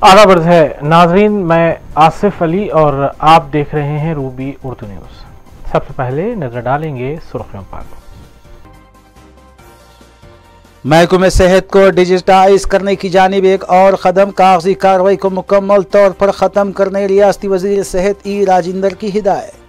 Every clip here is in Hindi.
आदाब है नाजरीन, मैं आसिफ अली और आप देख रहे हैं रूबी उर्दू न्यूज़। सबसे पहले नजर डालेंगे सुर्खियों पर। महकमे सेहत को डिजिटाइज करने की जानिब एक और कदम, कागजी कार्रवाई को मुकम्मल तौर पर ख़त्म करने रियासती वज़ीर सेहत ई राजेंद्र की हिदायत।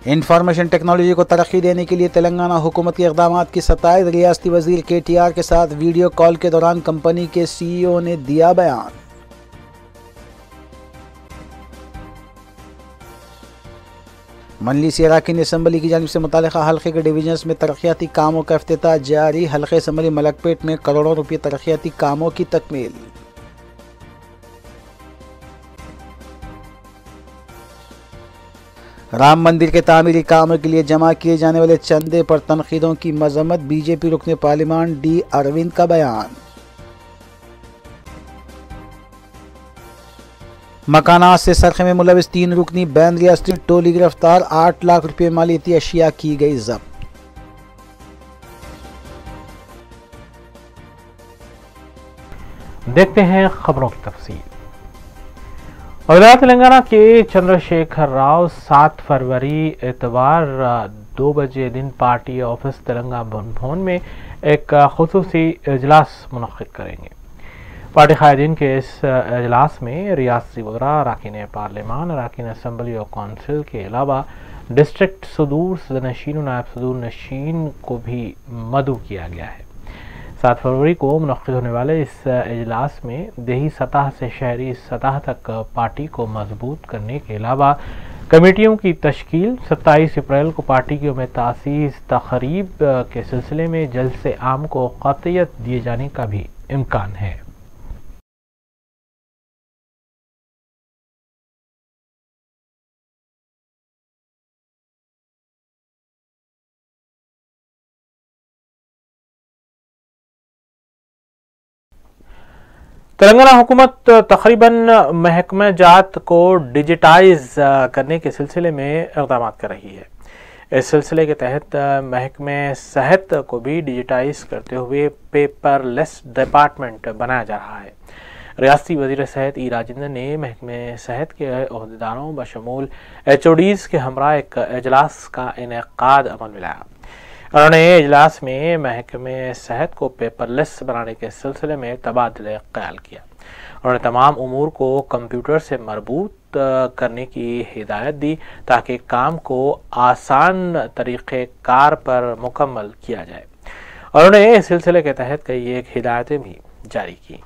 इंफॉर्मेशन टेक्नोलॉजी को तरक्की देने के लिए तेलंगाना हुकूमत के इक़दाम की सताइश। रियासती वज़ीर KTR के साथ वीडियो कॉल के दौरान कंपनी के CEO ने दिया बयान। मजलिस अरकान असम्बली की जानिब से मुतालिका हल्के के डिवीजन्स में तरक्याती कामों का इफ्तिताह जारी। हल्के असम्बली मलकपेट में करोड़ों रुपये तरक्याती कामों की तकमील। राम मंदिर के तामीरी कामों के लिए जमा किए जाने वाले चंदे पर तनकीदों की मजम्मत। BJP रुकने पार्लियामान D अरविंद का बयान। मकानात से सरखे में मुलविस 3 रुकनी बैन। रियासती टोली गिरफ्तार। 8 लाख रुपये मालियती अशिया की गई जब्त। देखते हैं खबरों की तफसील। वज़ीर तेलंगाना के चंद्रशेखर राव 7 फरवरी इतवार 2 बजे दिन पार्टी ऑफिस तेलंगाना भवन में एक खुसूसी इजलास मुनक्किद करेंगे। पार्टी कायदीन के इस इजलास में रियासती वज़रा, अरकान पार्लियामान, अरकान असम्बली और कौंसिल के अलावा डिस्ट्रिक्ट सदूर, सदरनशीन और नायब सदूर नशीन को भी मदऊ किया गया है। 7 फरवरी को मुनक्किद होने वाले इस इजलास में देही सतह से शहरी सतह तक पार्टी को मजबूत करने के अलावा कमेटियों की तश्कील, 27 अप्रैल को पार्टी की में तासीस तकरीब के सिलसिले में जलसे आम को क़तियत दिए जाने का भी इम्कान है। तेलंगाना हुकूमत तकरीबन महकमा जात को डिजिटाइज करने के सिलसिले में इक़दाम कर रही है। इस सिलसिले के तहत महकमे सेहत को भी डिजिटाइज करते हुए पेपरलेस डिपार्टमेंट बनाया जा रहा है। रियासती वज़ीर सेहत ई राजेंद्र ने महकमे सेहत के अहदेदारों बशमूल HODs के हमरा एक इजलास का इनेकाद अमल में लाया। उन्होंने इजलास में महकमे सेहत को पेपरलेस बनाने के सिलसिले में तबादले ख्याल किया। उन्होंने तमाम उमूर को कंप्यूटर से मरबूत करने की हिदायत दी ताकि काम को आसान तरीक़े कार पर मुकम्मल किया जाए। उन्होंने इस सिलसिले के तहत कई एक हिदायतें भी जारी की।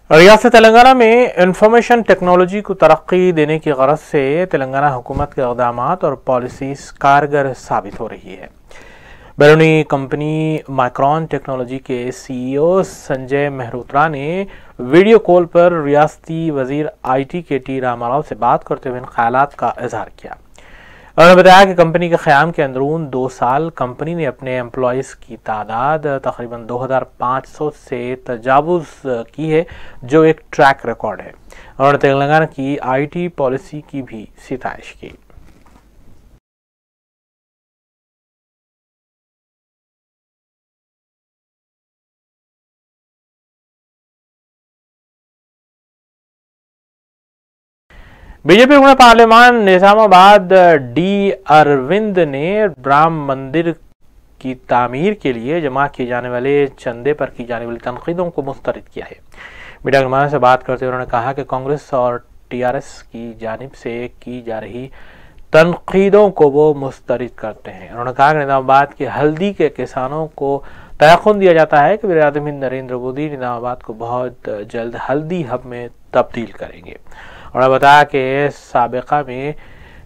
रियासत तेलंगाना में इंफॉर्मेशन टेक्नोलॉजी को तरक्की देने की गरज से तेलंगाना हुकूमत के इक़दाम और पॉलिसीज़ कारगर साबित हो रही है। बैरूनी कंपनी माइक्रॉन टेक्नोलॉजी के CEO संजय मेहरोत्रा ने वीडियो कॉल पर रियासती वज़ीर IT KT रामाराव से बात करते हुए इन ख्यालात का इजहार किया। उन्होंने बताया कि कंपनी के क़याम के अंदरून 2 साल कंपनी ने अपने एम्प्लॉयज़ की तादाद तकरीबन 2500 से तजावुज़ की है, जो एक ट्रैक रिकॉर्ड है। उन्होंने तेलंगाना की IT पॉलिसी की भी सिताइश की। BJP रुकने पार्लियामान निजामाबाद D अरविंद ने राम मंदिर की तामीर के लिए जमा किए जाने वाले चंदे पर की जाने वाली तनकीदों को मुस्तरद किया है। मीडिया के नुमाइंदों से बात करते हुए उन्होंने कहा कि कांग्रेस और TRS की जानिब से की जा रही तनकीदों को वो मुस्तरद करते हैं। उन्होंने कहा कि निजामाबाद के हल्दी के किसानों को तयक़ुन दिया जाता है कि वज़ीर-ए-आज़म नरेंद्र मोदी निजामाबाद को बहुत जल्द हल्दी हब में तब्दील करेंगे। उन्होंने बताया कि साबिक़ा में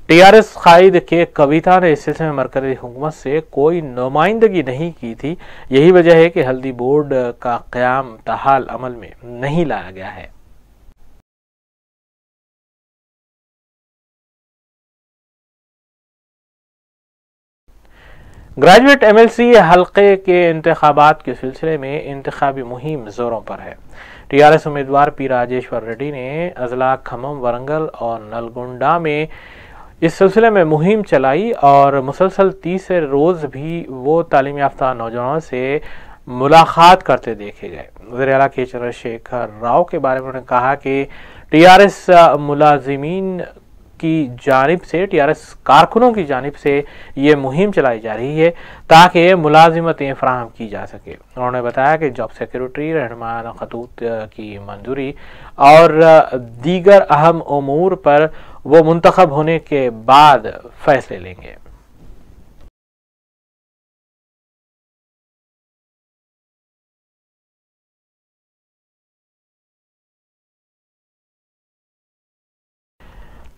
TRS कायद के कविता ने इस सिलसिले में मरकज़ी हुकूमत से कोई नुमाइंदगी नहीं की थी। यही वजह है कि हल्दी बोर्ड का क़याम ताहाल अमल में नहीं लाया गया है। ग्रेजुएट MLC हल्के के इंतखाबात के सिलसिले में इंतखाबी मुहिम जोरों पर है। टीआरएस उम्मीदवार पी राजेश्वर रेड्डी ने अजला खम्मम, वरंगल और नलगोंडा में इस सिलसिले में मुहिम चलाई और मुसलसल तीसरे रोज भी वो तालीम याफ्ता नौजवानों से मुलाकात करते देखे गए। वज़ीर आला के चंद्रशेखर राव के बारे में उन्होंने कहा कि टीआरएस मुलाजिमीन की जानिब से, टीआरएस कारकुनों की जानिब से ये मुहिम चलाई जा रही है ताकि मुलाजिमतें फराहम की जा सके। उन्होंने बताया कि जॉब सेक्रेटरी, रहनुमायाना खतूत की मंजूरी और दीगर अहम उमूर पर वो मुंतखब होने के बाद फैसले लेंगे।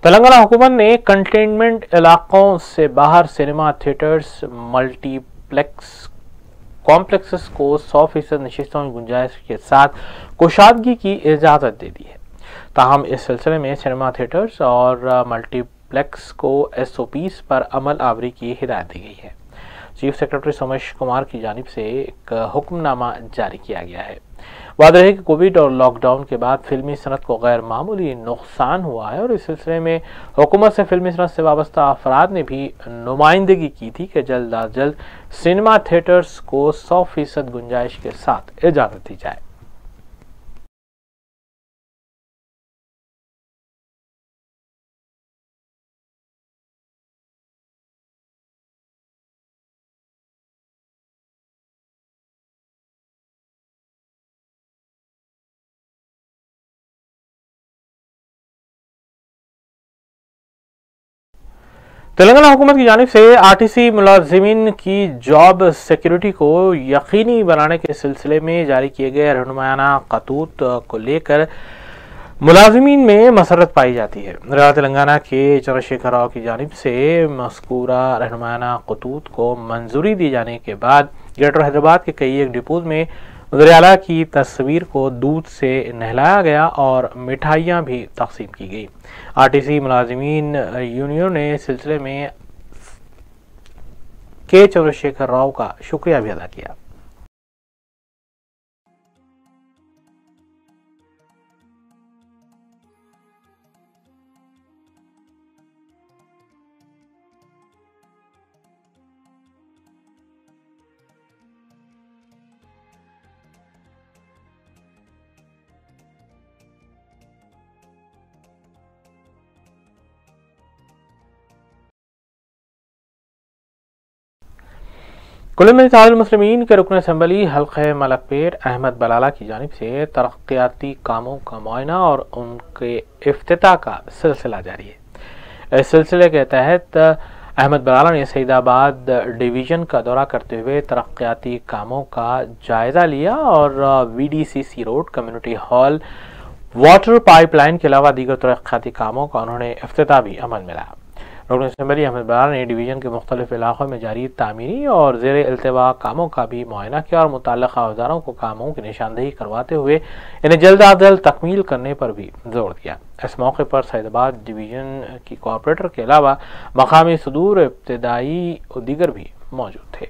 तेलंगाना हुकूमत ने कंटेनमेंट इलाकों से बाहर सिनेमा थिएटर्स, मल्टीप्लेक्स कॉम्प्लेक्सेस को 100% नशिस्तों की गुंजाइश के साथ कुशादगी की इजाज़त दे दी है। ताहम इस सिलसिले में सिनेमा थिएटर्स और मल्टीप्लेक्स को SOPs पर अमल आवरी की हिदायत दी गई है। चीफ सेक्रेटरी सोमेश कुमार की जानिब से एक हुक्मनामा जारी किया गया है। वादा है कि कोविड और लॉकडाउन के बाद फिल्मी सनत को गैर मामूली नुकसान हुआ है और इस सिलसिले में हुकूमत से फिल्मी सनत से वाबस्ता अफराद ने भी नुमाइंदगी की थी कि जल्द अज जल्द सिनेमा थिएटर्स को 100% गुंजाइश के साथ इजाज़त दी जाए। तेलंगाना हुकूमत की जानिब से आरटीसी मुलाजिमीन की जॉब सिक्योरिटी को यकीनी बनाने के सिलसिले में जारी किए गए रहनुमायाना खतूत को लेकर मुलाजिमीन में मसरत पाई जाती है। रियासत तेलंगाना के चंद्रशेखर राव की जानिब से मज़कूरा रहनुमायाना खतूत को मंजूरी दी जाने के बाद ग्रेटर हैदराबाद के कई एक डिपोज में वज़ीर आला की तस्वीर को दूध से नहलाया गया और मिठाइयाँ भी तकसीम की गई। आरटीसी मुलाजिमीन यूनियन ने इस सिलसिले में के चंद्रशेखर राव का शुक्रिया भी अदा किया। कुल्लू में इत्तेहादुल मुस्लिमीन के रुकन असम्बली हल्क़े मलकपेट अहमद बलाला की जानिब से तरक्याती कामों का मुआयना और उनके इफ्तिताह का सिलसिला जारी है। इस सिलसिले के तहत अहमद बलाला ने सईदाबाद डिवीज़न का दौरा करते हुए तरक्याती कामों का जायज़ा लिया और VDCC road, community hall, water pipeline के अलावा दीगर तरक्याती कामों का उन्होंने इफ्तिताह भी अमल में लाया। रुकन असम्बली अहमद बलाला ने डिवीज़न के मुख्तलिफ इलाकों में जारी तामीरी और ज़ेर इल्तिवा कामों का भी मुआयना किया और मुतल्लिक़ा औज़ारों को कामों की निशानदेही करवाते हुए इन्हें जल्द अज जल्द तकमील करने पर भी जोर दिया। इस मौके पर सईदाबाद डिवीज़न की कॉरपोरेटर के अलावा मकामी सदूर, इब्तदाई और दीगर भी मौजूद थे।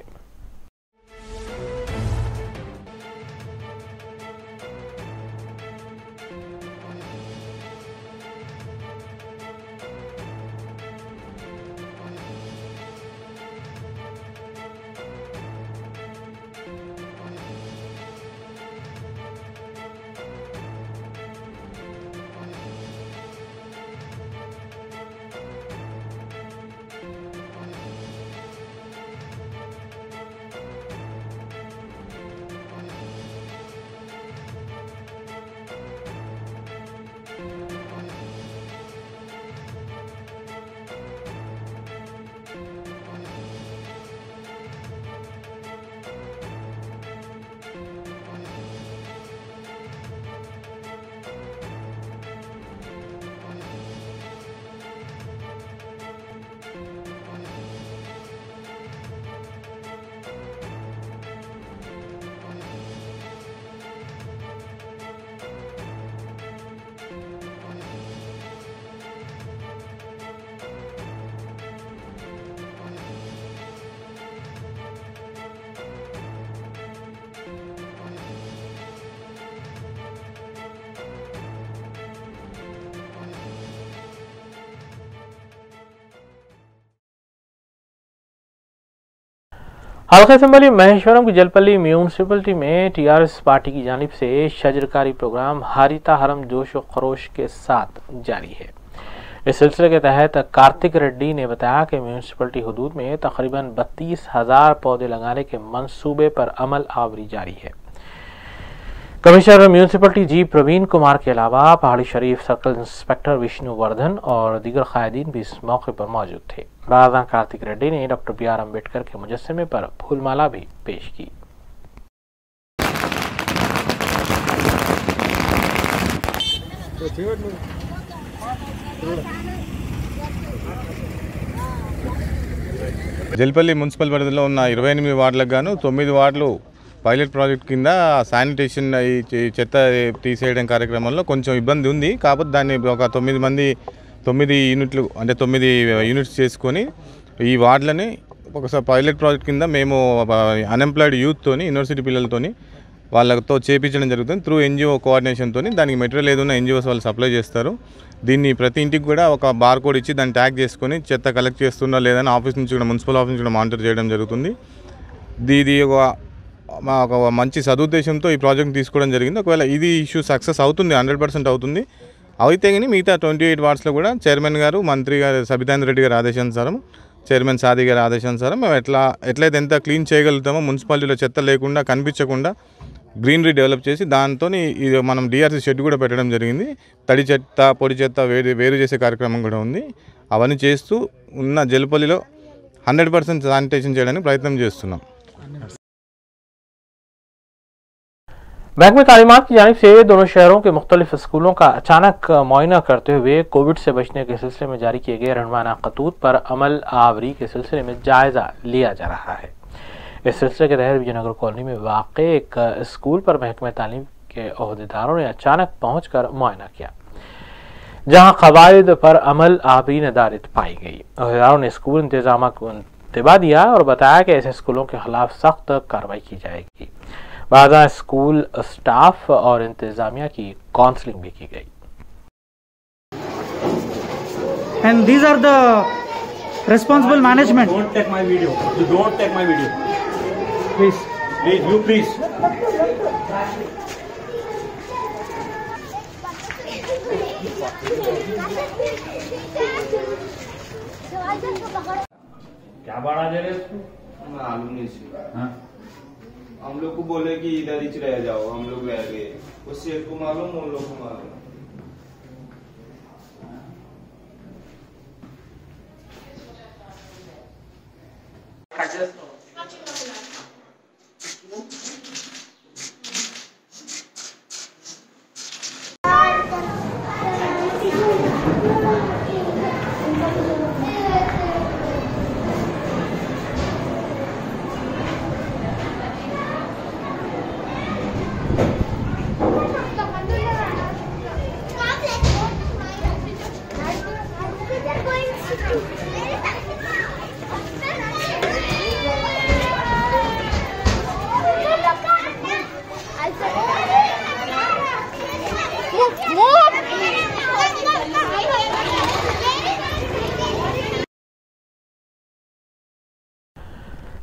हल्का असम्बली महेश्वरम की जलपल्ली म्यूनसिपलिटी में टीआरएस पार्टी की जानिब से शजरकारी प्रोग्राम हरिता हरम जोश व खरोश के साथ जारी है। इस सिलसिले के तहत कार्तिक रेड्डी ने बताया कि म्यूनसिपलिटी हुदूद में तकरीबन 32,000 पौधे लगाने के मंसूबे पर अमल आवरी जारी है। कमिश्नर म्यूनसिपलिटी जी प्रवीण कुमार के अलावा पहाड़ी शरीफ सर्कल इंस्पेक्टर विष्णु वर्धन और दीगर कायदीन भी इस मौके पर मौजूद थे। राजा कार्तिक रेड्डी ने डॉक्टर बी आर अम्बेडकर के मुजस्समे पर फूलमाला भी पेश की। జల్పల్లి మున్సిపల్ పరిధిలో ఉన్న 28 వార్డులకు గాను 9 వార్డులు పైలట్ ప్రాజెక్ట్ కింద శానిటేషన్ చెత్త తీసేయడం కార్యక్రమంలో కొంచెం ఇబ్బంది ఉంది. కాకపోతే దాన్ని ఒక 9 యూనిట్లు అంటే 9 యూనిట్స్ చేసుకొని ఈ వార్డులని ఒకసారి పైలట్ ప్రాజెక్ట్ కింద మేము అన్ఎంప్లాయిడ్ యూత్తోని యూనివర్సిటీ పిల్లలతోని వాళ్ళతో చేపించడం జరుగుతుంది. త్రూ ఎన్జిఓ కోఆర్డినేషన్తో దానికి మెటీరియల్ ఏదైనా ఎన్జిఓస్ వాళ్ళు సప్లై చేస్తారు. దీన్ని ప్రతి ఇంటికి కూడా ఒక బార్ కోడ్ ఇచ్చి దాన్ని ట్యాగ్ చేసుకొని చెత్త కలెక్ట్ చేస్తున్నా లేదని ఆఫీస్ నుంచి కూడా మున్సిపల్ ఆఫీస్ నుంచి కూడా మానిటర్ చేయడం జరుగుతుంది. ఇది ఒక మంచి సదుద్దేశంతో ఈ ప్రాజెక్ట్ తీసుకోవడం జరిగింది. ఒకవేళ ఇది ఇష్యూ సక్సెస్ అవుతుంది, 100% అవుతుంది. అయితే కానీ మిగతా 28 వార్డ్స్లో కూడా చైర్మన్ గారు, మంత్రి గారు సబితాంద్ర రెడ్డి గారి ఆదేశానుసారం, చైర్మన్ సాది గారి ఆదేశానుసారం మేము ఎట్లయితే ఎంత క్లీన్ చేయగలుగుతామో మున్సిపాలిటీలో చెత్త లేకుండా కనిపించకుండా గ్రీనరీ డెవలప్ చేసి దాంతో ఇది మనం డిఆర్సీ షెడ్ కూడా పెట్టడం జరిగింది. తడి చెత్త పొడి చెత్త వేరు చేసే కార్యక్రమం కూడా ఉంది. అవన్నీ చేస్తూ ఉన్న జలపల్లిలో 100% శానిటేషన్ చేయడానికి ప్రయత్నం చేస్తున్నాం. महकमे तालीमात की जानिब से दोनों शहरों के मुख्तलिफ स्कूलों का अचानक मुआयना करते हुए कोविड से बचने के सिलसिले में जारी किए गए रहनुमाना खतूत पर अमल आवरी के सिलसिले में जायजा लिया जा रहा है। इस सिलसिले के तहत विजयनगर कॉलोनी में वाक़े एक स्कूल पर महकमे तालीम के ओहदेदारों ने अचानक पहुंचकर मुआयना किया, जहां कवायद पर अमल आवरी निर्धारित पाई गई। ओहदेदारों ने स्कूल इंतजाम को इंतबा दिया और बताया कि ऐसे स्कूलों के खिलाफ सख्त कार्रवाई की जाएगी। बाद स्कूल स्टाफ और इंतजामिया की काउंसलिंग भी की गई। And these are the responsible management. Don't take my video. You don't take my video. Please. Please, you please. क्या बाड़ा दे रहे इसको? मालूम नहीं सी। हम लोग को बोले कि इधर ही रह जाओ, हम लोग रह गए। उस सेठ को मालूम, उन लोग को मालूम।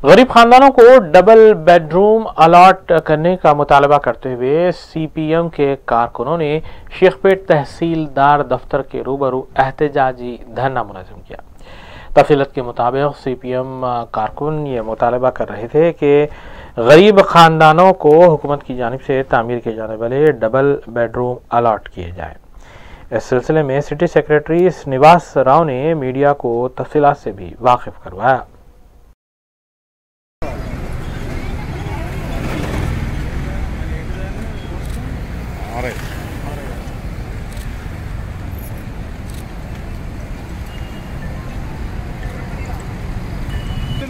गरीब खानदानों को डबल बेडरूम अलॉट करने का मुतालबा करते हुए सीपीएम के कारकुनों ने शेखपेट तहसीलदार दफ्तर के रूबरू एहतजाजी धरना मुनज़्ज़म किया। तफसीलत के मुताबिक सीपीएम कारकुन ये मुतालबा कर रहे थे कि गरीब खानदानों को हुकूमत की जानिब से तामीर किए जाने वाले डबल बेडरूम अलॉट किए जाए। इस सिलसिले में सिटी सेक्रेटरी निवास राव ने मीडिया को तफसीलात से भी वाकिफ करवाया।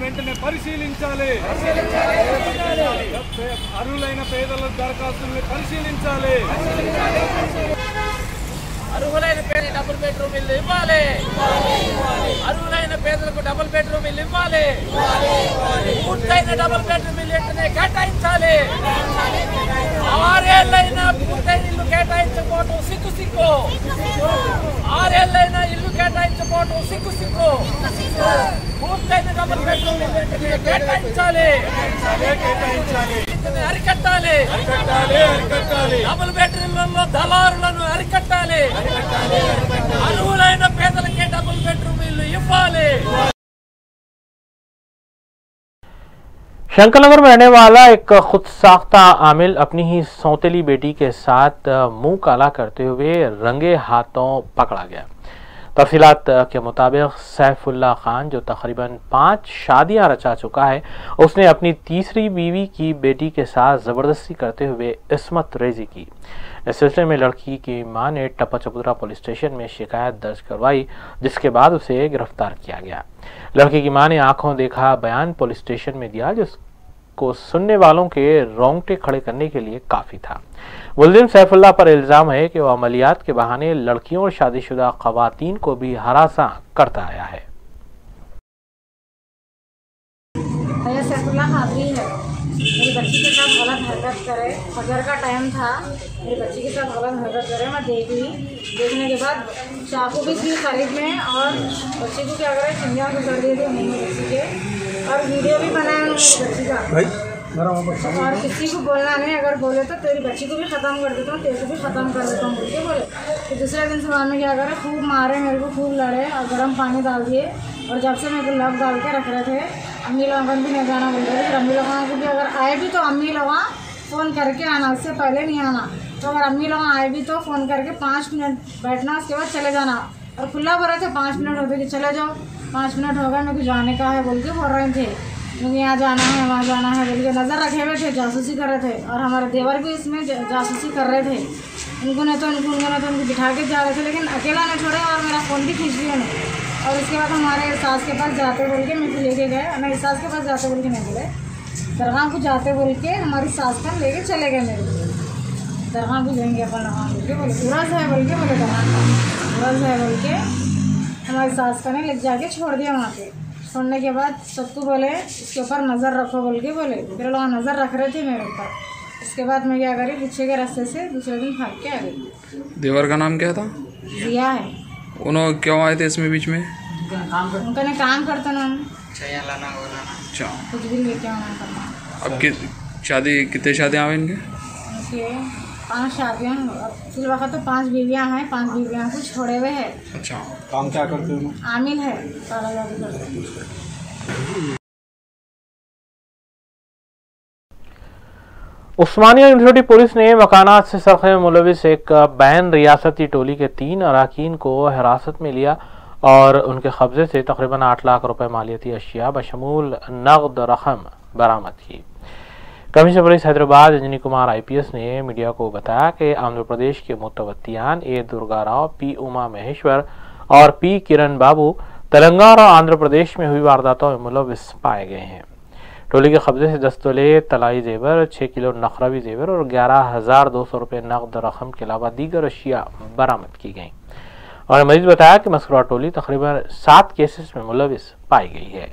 వెంటనే పరిశీలించాలి. అర్హులైన పేదల దరఖాస్తులను పరిశీలించాలి. అర్హులైన పేద డబుల్ బెడ్రూమ్ ఇల్లు ఇవ్వాలి. అర్హులైన పేదలకు డబుల్ బెడ్రూమ్ ఇల్లు ఇవ్వాలి. పూర్తయిన డబుల్ బెడ్రూమ్ ఇల్లు వెంటనే కేటాయించాలి. 6 ఏళ్లైనా పూర్తయిన ఇల్లు కేటాయించకపోవడం సిగ్గు. 6 ఏళ్లైనా ఇల్లు కేటాయించకపోవడం సిగ్గు. పూర్తయిన డబుల్ బెడ్రూమ్ ఇల్లు వెంటనే కేటాయించాలి. అరికట్టాలి. డబుల్ బెడ్రూమ్లలో దళారులను అరికట్టాలి. అర్హులైన పేదలకే డబుల్ బెడ్రూమ్ ఇల్లు ఇవ్వాలి. शंकरनगर में रहने वाला एक खुद साख्ता आमिल अपनी ही सौतेली बेटी के साथ मुंह काला करते हुए रंगे हाथों पकड़ा गया। तफसीलात के मुताबिक सैफुल्ला खान, जो तकरीबन 5 शादियां रचा चुका है, उसने अपनी तीसरी बीवी की बेटी के साथ ज़बरदस्ती करते हुए इस्मत रेजी की। इस सिलसिले में लड़की की मां ने टप्पा चबूतरा पुलिस स्टेशन में शिकायत दर्ज करवाई, जिसके बाद उसे गिरफ्तार किया गया। लड़की की मां ने आंखों देखा बयान पुलिस स्टेशन में दिया, जिसको सुनने वालों के रोंगटे खड़े करने के लिए काफी था। मुलजिम सैफुल्ला पर इल्जाम है कि वह अमलियात के बहाने लड़कियों और शादीशुदा खवातीन को भी हरासा करता आया है। सैफुल्ला खाबरी है, मेरी बच्ची के साथ गलत हरकत करे। फजर का टाइम था, मेरी बच्ची के साथ गलत हरकत करे। मैं देखने के बाद चाकू भी थी करीब में, और बच्ची को क्या करे, चिंगार को कर दिए थे मुँह में बच्ची के, और वीडियो भी बनाया बच्ची का। और किसी को बोलना नहीं, अगर बोले तो तेरी बच्ची को भी ख़त्म कर देता हूँ, तेरे को भी ख़त्म कर देता हूँ बोल के बोले। तो दूसरे दिन सुबह में क्या करे, खूब मारे मेरे को, खूब लड़े और गर्म पानी डाल दिए। और जब से मेरे को लग डाल के रख रहे थे, अम्मी लोगों को भी नहीं जाना बोल रहे थे। अम्मी लोगों को भी अगर आए भी तो अम्मी लोग फ़ोन करके आना, उससे पहले नहीं आना। तो अगर अम्मी लोग आए भी तो फ़ोन करके 5 मिनट बैठना, उसके बाद चले जाना। और खुला बोल रहे थे 5 मिनट होते कि चले जाओ, 5 मिनट हो गए, मेरे को जाने का है बोल के बोल रहे थे। मुझे यहाँ जाना है, वहाँ जाना है बोल के नज़र रखे हुए थे, जासूसी कर रहे थे। और हमारे देवर भी इसमें जासूसी कर रहे थे। उनको नहीं तो उनको बिठा के जा रहे थे, लेकिन अकेला नहीं छोड़े, और मेरा फ़ोन भी खींच लिया उन्हें। और उसके बाद हमारे सास के पास जाते बोल के मेरे को लेके गए। मेरी सास के पास जाते बोल के नहीं बोले, दरगाह को जाते बोल के हमारी सास पर लेके चले गए। मेरे को दरगाह को जाएंगे अपन दरगाह बोल के बोले, उरस है बोल के बोले, दरगाह का उरस है बोल के हमारी सास का ने ले जाके छोड़ दिया वहाँ पे। छोड़ने के बाद सबको बोले इसके ऊपर नज़र रखो बोल के बोले। फिर लोग नज़र रख रहे थे मेरे ऊपर। इसके बाद मैं क्या करी, पीछे के रास्ते से दूसरे दिन भाग के आ गई। देवर का नाम क्या था? जिया है। उन्होंने क्यों आए थे इसमें बीच में? उनका ने काम करता ना, अच्छा, कुछ भी लेके आना करना। अब कितने शादियाँ हुए इनके? 5 शादियाँ, फिलहाल तो 5 बीवियाँ हैं। 5 बीवियाँ को छोड़े हुए हैं। अच्छा, काम क्या करते हो? आमिल है, कालाजादी करते। उस्मानिया यूनिवर्सिटी पुलिस ने मकानात से सरखे में मुलविस एक बैन रियासती टोली के 3 अरकान को हिरासत में लिया और उनके कब्जे से तकरीबन 8 लाख रुपए मालियती अशिया बशमूल नकद रकम बरामद की। Commissioner police Hyderabad Anjani Kumar IPS ने मीडिया को बताया कि आंध्र प्रदेश के मुतवत्तियान A दुर्गा राव, P उमा महेश्वर और P किरण बाबू तेलंगाना और आंध्र प्रदेश में हुई वारदातों में मुलविस पाए गए हैं। टोली के कब्जे से 10 तोले तलाई जेवर, 6 किलो नखरवी जेवर और 11,200 रुपये नकद रकम के अलावा दीगर अशिया बरामद की गई। और मजीद बताया कि मस्कुरा टोली तकरीबन 7 केसेस में मुलविस पाई गई है।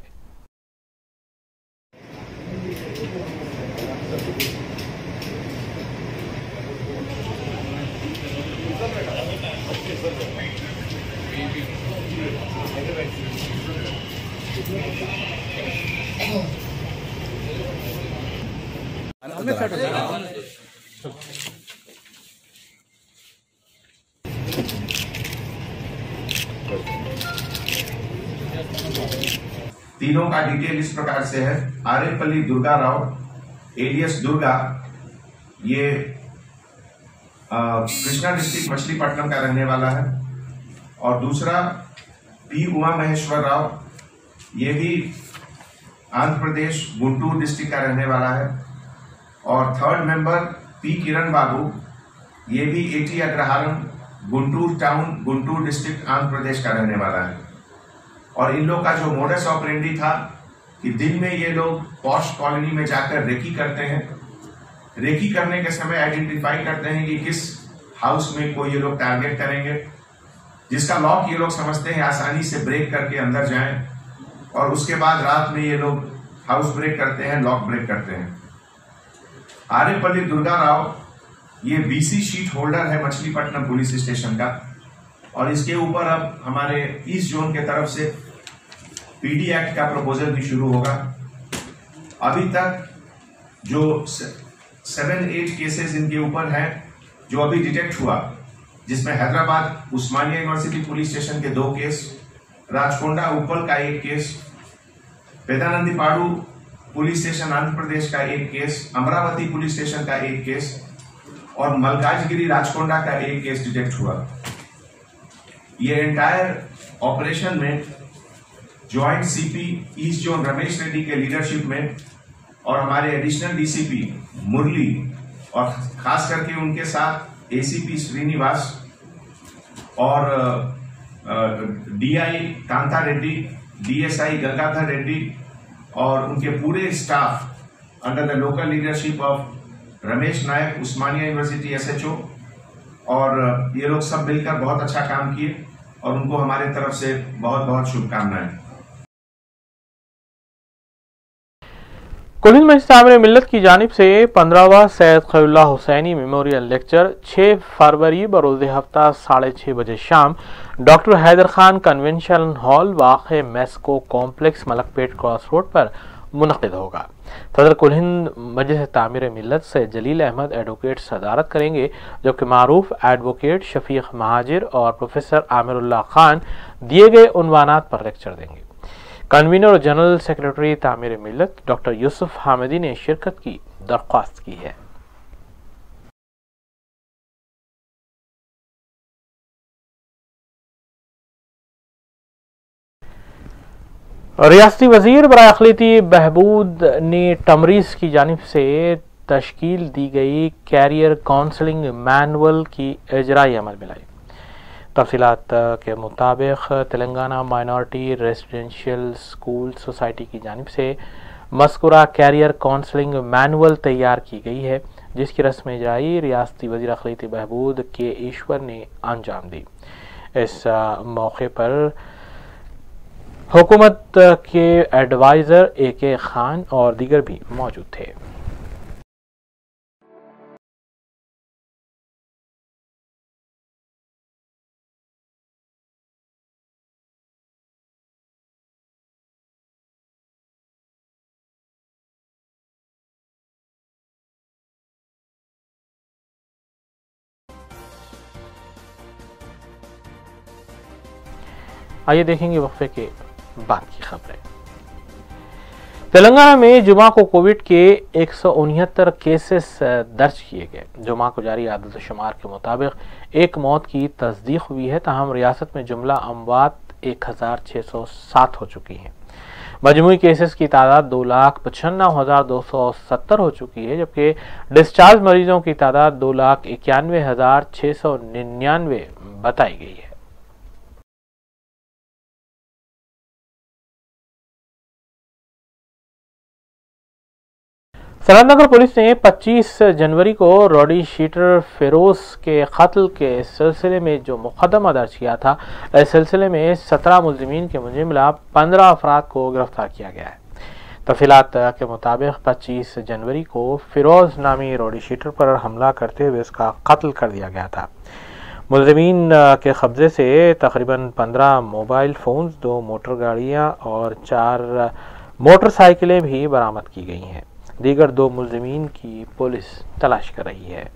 तीनों का डिटेल इस प्रकार से है। आरेपल्ली दुर्गा राव एलियस दुर्गा, ये कृष्णा डिस्ट्रिक्ट मछलीपट्टनम का रहने वाला है। और दूसरा P उमा महेश्वर राव, ये भी आंध्र प्रदेश गुंटूर डिस्ट्रिक्ट का रहने वाला है। और third member P Kiran Babu, ये भी AT Agraharam Guntur town Guntur district Andhra Pradesh का रहने वाला है। और इन लोग का जो मोडस ऑपरेंडी था कि दिन में ये लोग पॉश कॉलोनी में जाकर रेकी करते हैं। रेकी करने के समय आइडेंटिफाई करते हैं कि किस हाउस में को ये लोग टारगेट करेंगे, जिसका लॉक ये लोग समझते हैं आसानी से ब्रेक करके अंदर जाएं और उसके बाद रात में ये लोग हाउस ब्रेक करते हैं, लॉक ब्रेक करते हैं। आरेपल्ली दुर्गा राव ये बीसी शीट होल्डर है मछलीपट्टनम पुलिस स्टेशन का, और इसके ऊपर अब हमारे ईस्ट जोन के तरफ से पीडी एक्ट का प्रपोजल भी शुरू होगा। अभी तक जो 7-8 केसेस इनके ऊपर हैं जो अभी डिटेक्ट हुआ, जिसमें हैदराबाद उस्मानिया यूनिवर्सिटी पुलिस स्टेशन के 2 केस, राजकोंडा उपल का 1 case, पेदानंदीपाड़ू police station Andhra Pradesh का 1 केस, अमरावती पुलिस स्टेशन का 1 केस और मलकाजगिरी राजकोंडा का 1 केस डिटेक्ट हुआ। ये एंटायर ऑपरेशन में joint CP east zone Ramesh Reddy के लीडरशिप में और हमारे एडिशनल डीसीपी मुरली और खास करके उनके साथ एसीपी श्रीनिवास और डीआई कांता रेड्डी, डीएसआई गंगाधर रेड्डी और उनके पूरे staff under the local leadership of Ramesh Nayak Osmania university SHO, और ये लोग सब मिलकर बहुत अच्छा काम किए और उनको हमारे तरफ से बहुत बहुत शुभकामनाएं। कुलीन मस्जिद आमिर मिल्लत की जानिब से 15वां सैयद खलीलुल्लाह हुसैनी मेमोरियल लेक्चर 6 फरवरी बरोज़ हफ्ता 6:30 बजे शाम doctor Haider Khan convention hall वाक़े Mesco complex Malakpet cross road पर मुनक़िद होगा। सदर कुलीन मस्जिद आमिर मिल्लत से जलील अहमद एडवोकेट सदारत करेंगे, जबकि मारूफ एडवोकेट शफीक महाजिर और प्रोफेसर आमिरुल्लाह खान दिए गए उन्वानात पर लेक्चर देंगे। कन्वीनर और जनरल सेक्रेटरी तामीर मिल्लत डॉक्टर यूसुफ हामिदी ने शिरकत की दरख्वास्त की है। रियासती वजीर बराए अक़लियती बहबूद ने तमरीज़ की जानिब से तश्कील दी गई कैरियर काउंसलिंग मैनुअल की इजराई अमल में लाई। तफसीलात के मुताबिक Telangana minority residential school society की जानिब से मज़कूरा कैरियर काउंसलिंग मैनुअल तैयार की गई है, जिसकी रस्म इजराई रियासती वज़ीर अक़लियती बहबूद के ईश्वर ने अंजाम दी। इस मौके पर हुकूमत के एडवाइज़र AK खान और दीगर भी मौजूद थे। आइए देखेंगे वक्फे के बाद की खबरें। तेलंगाना में जुमा को कोविड के 169 केसेस दर्ज किए गए। जुमा को जारी आदद शुमार के मुताबिक एक मौत की तस्दीक हुई है, ताहम रियासत में जुमला अमवात 1607 हो चुकी हैं। मजमूई केसेस की तादाद 2,95,270 हो चुकी है, जबकि डिस्चार्ज मरीजों की तादाद 2,91,699 बताई गई है। सनतनगर पुलिस ने 25 जनवरी को रॉडी शीटर फिरोज के कत्ल के सिलसिले में जो मुकदमा दर्ज किया था, इस सिलसिले में 17 मुलजिमीन के मुजरिम 15 अफराद को गिरफ्तार किया गया है। तफसीलात के मुताबिक 25 जनवरी को फिरोज नामी रॉडी शीटर पर हमला करते हुए उसका कत्ल कर दिया गया था। मुलजिमीन के कब्जे से तकरीबन 15 मोबाइल फ़ोन्स, 2 मोटर गाड़ियाँ और 4 मोटरसाइकिलें भी बरामद की गई हैं। दीगर 2 मुलजिमीन की पुलिस तलाश कर रही है।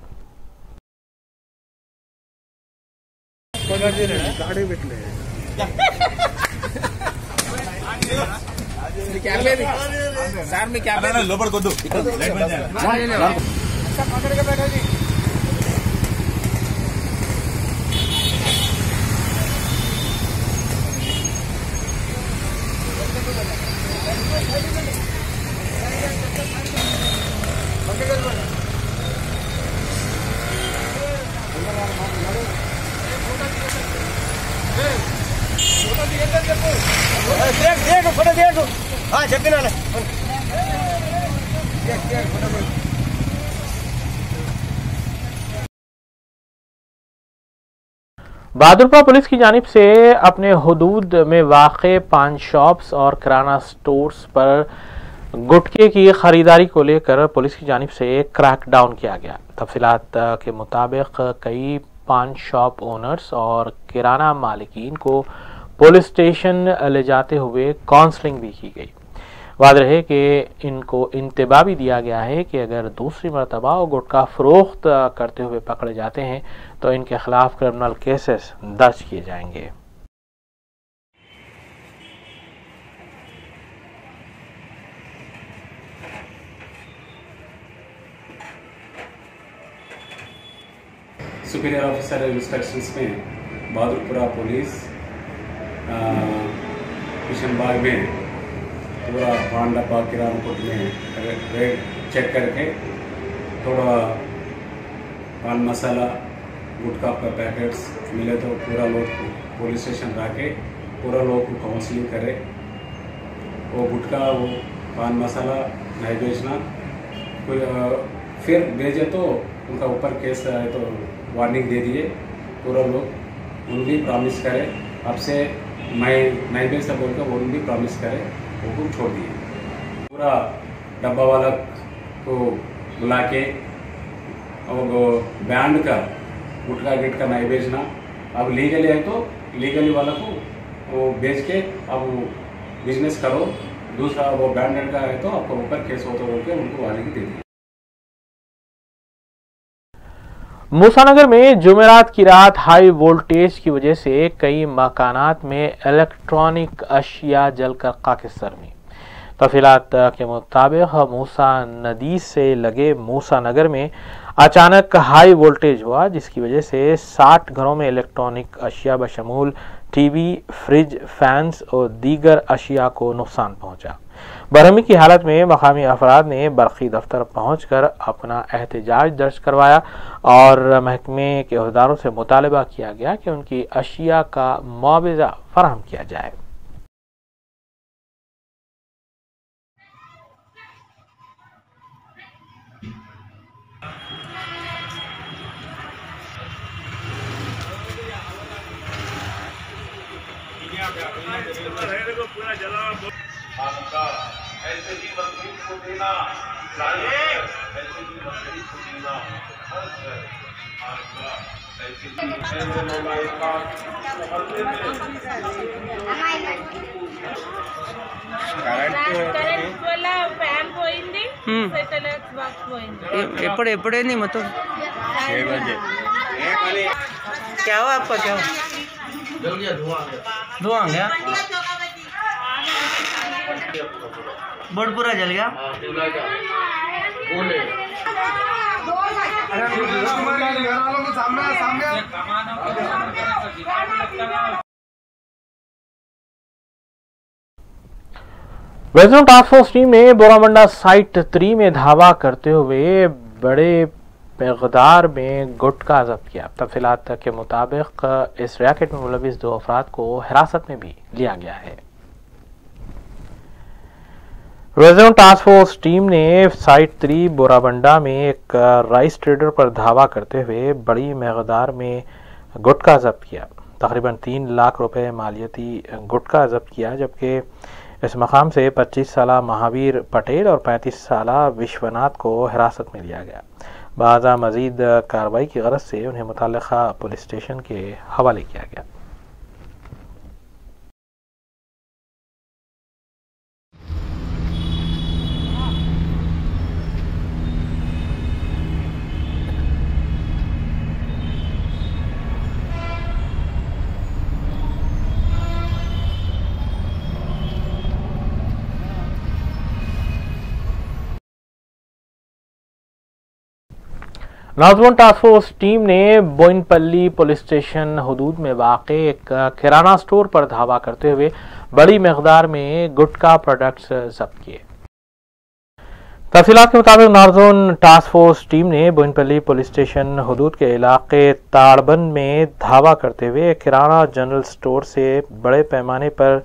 बहादुरपुरा पुलिस की जानिब से अपने हुदूद में वाक़े पान शॉप्स और किराना स्टोर्स पर गुटखे की खरीदारी को लेकर पुलिस की जानिब से क्रैकडाउन किया गया। तफसीलात के मुताबिक कई पान शॉप ओनर्स और किराना मालिकीन को पुलिस स्टेशन ले जाते हुए काउंसलिंग भी की गई। वाज़ेह है कि इनको इंतबा भी दिया गया है कि अगर दूसरी मरतबा वो गुटखा फरोख्त करते हुए पकड़े जाते हैं तो इनके खिलाफ क्रिमिनल केसेस दर्ज किए जाएंगे। सुपीरियर ऑफिसर इंस्ट्रक्शंस में बहादुरपुरा पुलिस किशनबाग में पूरा पान डब्बा किराना कोट में रेट चेक करके थोड़ा पान मसाला गुटखा का पैकेट्स मिले तो पूरा लोग पुलिस स्टेशन ला के पूरा लोग को काउंसलिंग करे। वो गुटखा वो पान मसाला नहीं बेचना, कोई फिर भेजे तो उनका ऊपर केस आए तो वार्निंग दे दिए। पूरा लोग उन भी प्रॉमिस करे आपसे मैं नहीं बेचता बोल कर उन भी प्रॉमिस करे, वो छोड़ दिए। पूरा डब्बा वाला को बुला के और बैंड का गुटखा गिटका नहीं बेचना, अब लीगली है तो लीगली वाला को वो बेच के अब बिजनेस करो, दूसरा वो बैंड का है तो आपको ऊपर केस होता बोल के उनको वार्निंग दे दी। मूसानगर में जुमेरात की रात हाई वोल्टेज की वजह से कई मकानात में इलेक्ट्रॉनिक अशिया जलकर खाकिस्तान में। तफसीलात के मुताबिक मूसा नदी से लगे मूसानगर में अचानक हाई वोल्टेज हुआ, जिसकी वजह से 60 घरों में इलेक्ट्रॉनिक अशिया बशमूल टीवी, फ्रिज, फैंस और दीगर अशिया को नुकसान पहुंचा। बरहमी की हालत में मकामी अफराद ने बरक़ी दफ्तर पहुंचकर अपना एहतजाज दर्ज करवाया और महकमे के अहदेदारों से मुतालबा किया गया कि उनकी अशिया का मुआवजा फराहम किया जाए। ऐसे भी मजदूर को देना चाहिए, ऐसे भी मजदूर को देना ఎప్పుడే नहीं मतलब क्या हुआ आपका, क्या हुआ? धुआं आ गया, बोर्ड पूरा जल गया। वेस्टर्न टास्क फोर्स टीम ने बोरामंडा साइट 3 में धावा करते हुए बड़े मकदार में गुटखा जब्त किया। तफसीलात के मुताबिक इस रैकेट में मुलविस 2 अफराद को हिरासत में भी लिया गया है। वेस्टर्न टास्क फोर्स टीम ने साइट 3 बोराबंडा में एक राइस ट्रेडर पर धावा करते हुए बड़ी मकदार में गुटखा जब्त किया। तकरीबन 3 लाख रुपए मालियती गुटखा जब्त किया, जबकि इस मकाम से 25 साला महावीर पटेल और 35 साला विश्वनाथ को हिरासत में लिया गया। बाज़ा मजीद कार्रवाई की गरज से उन्हें मुतल्लिका पुलिस स्टेशन के हवाले किया गया। नाज़िमुन टास्क फोर्स टीम ने बोइनपल्ली पुलिस स्टेशन हदूद में वाक़े एक किराना स्टोर पर धावा करते हुए बड़ी मकदार में गुटखा प्रोडक्ट्स जब्त किए। तफसीलात के मुताबिक नाज़िमुन टास्क फोर्स टीम ने बोइनपल्ली पुलिस स्टेशन हदूद के इलाके ताड़बंद में धावा करते हुए किराना जनरल स्टोर से बड़े पैमाने पर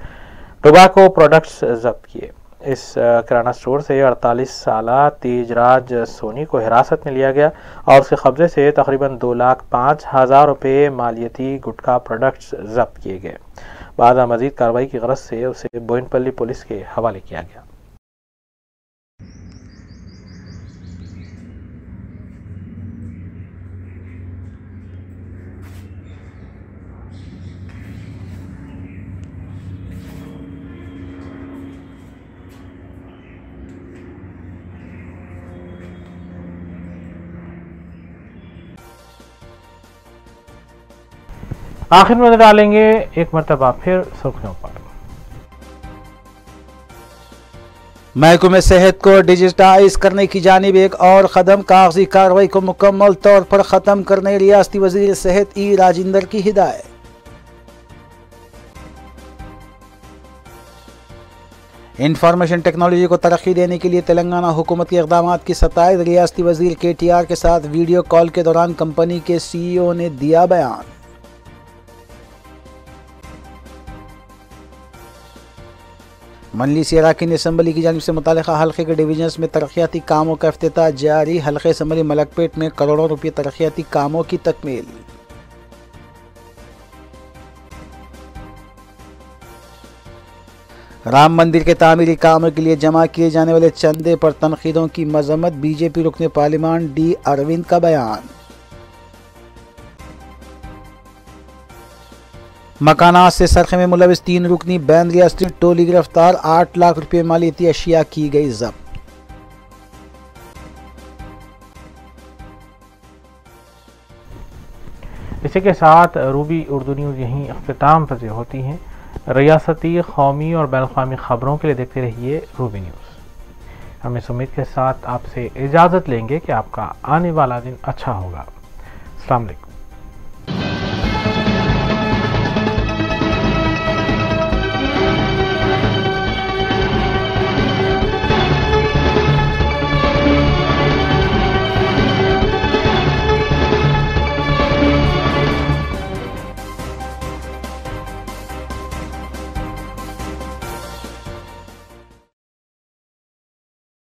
टोबैको प्रोडक्ट्स जब्त किए। इस किराना स्टोर से 48 साला तेजराज सोनी को हिरासत में लिया गया और उसके कब्जे से तकरीबन 2,05,000 रुपये मालियती गुटखा प्रोडक्ट्स जब्त किए गए। बाद मजीद कार्रवाई की गरज से उसे बोयनपल्ली पुलिस के हवाले किया गया। आखिर में डालेंगे एक मरतबा फिर सुर्खियों पर। महकमे सेहत को डिजिटाइज करने की जानिब एक और कदम, कागजी कार्रवाई को मुकम्मल तौर पर ख़त्म करने रियासती वज़ीर सेहत ई राजेंद्र की हिदायत। इंफॉर्मेशन टेक्नोलॉजी को तरक्की देने के लिए तेलंगाना हुकूमत के इक़दाम की सताइश, रियासती वज़ीर KTR के साथ वीडियो कॉल के दौरान कंपनी के CEO ने दिया बयान। मजलिस अराकीन असम्बली की जानिब से मुतालिका हल्के के डिवीजन्स में तरक्याती कामों का इफ्तिताह जारी। हल्के असम्बली मलकपेट में करोड़ों रुपये तरक्याती कामों की तकमील। राम मंदिर के तामीरी कामों के लिए जमा किए जाने वाले चंदे पर तनकीदों की मजम्मत। BJP रुकने पार्लियामान D अरविंद का बयान। मकानात से सरखे में मुलविस 3 रुकनी बैन रियासती टोली गिरफ्तार। 8 लाख रुपये मालियती अशिया की गई जब्त। इसी के साथ रूबी उर्दू न्यूज़ यहीं अख्तिताम पज़ीर होती हैं। रियासती, कौमी और बैनुल-अक़वामी ख़बरों के लिए देखते रहिए रूबी न्यूज़। हम इस उम्मीद के साथ आपसे इजाज़त लेंगे कि आपका आने वाला दिन अच्छा होगा। अस्सलाम वालेकुम।